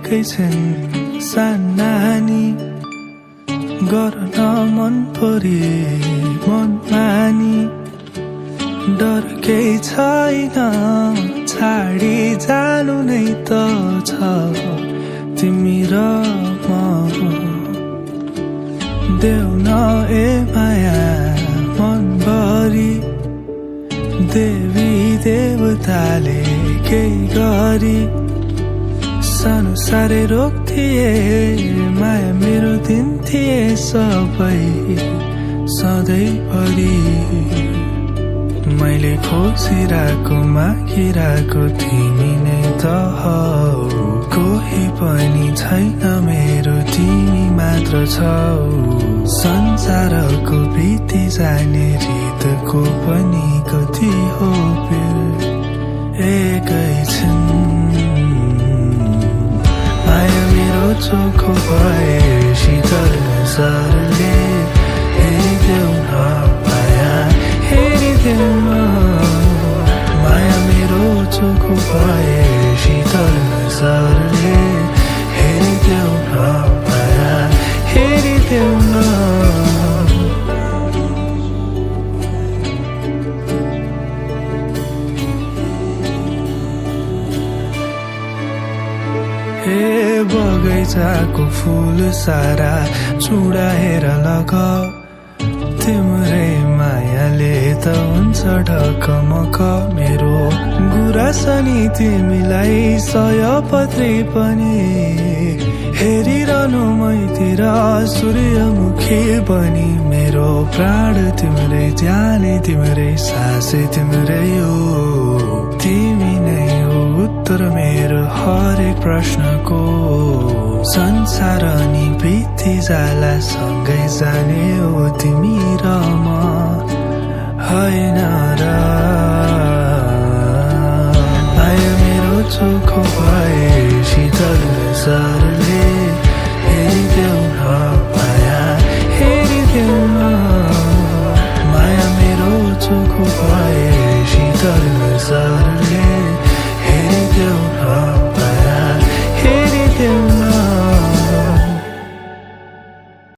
एकै छिन् सानानी गर्न मन परे मन मानी डर केही छैन छाडी जानु नै त छ तिमी र म देऊ न ए माया मनभरि देवी देवताले केही गरी सानो साह्रै रोक्थिए माया मेरो दिन्थिए सबै सधैँभरि मैले खोजिरहेको मागिरहेको तिमी नै त हौ कोही पनि छैन मेरो तिमी मात्र छौ संसारको बिति जाने रितको पनि कति हो एकै छिन् माया मेरो चोखो भए शीतल नजरले हेरिदेऊ न माया हेरिदेऊ न माया मेरो चोखो भए शीतल नजरले हेरिदेऊ न माया हेरिदेऊ न ए बगैँचाको फुल सारा चुडाएर लग तिम्रै मायाले त हुन्छ ढकमक मेरो गुरासनी तिमीलाई सयपत्री पनि हेरिरहनु मैतिर सूर्यमुखी बनी मेरो प्राण तिम्रै ज्यानै तिम्रै सासै तिम्रै हो तिमी नै हो उत्तर मेरो हरेक प्रश्नको संसार नि बिति जाला सँगै जाने हो तिमी र म होइन र माया मेरो चोखो भए शीतल नजरले हेरिदेऊ न माया हेरिदेऊ न माया मेरो चोखो भए शीतल नजरले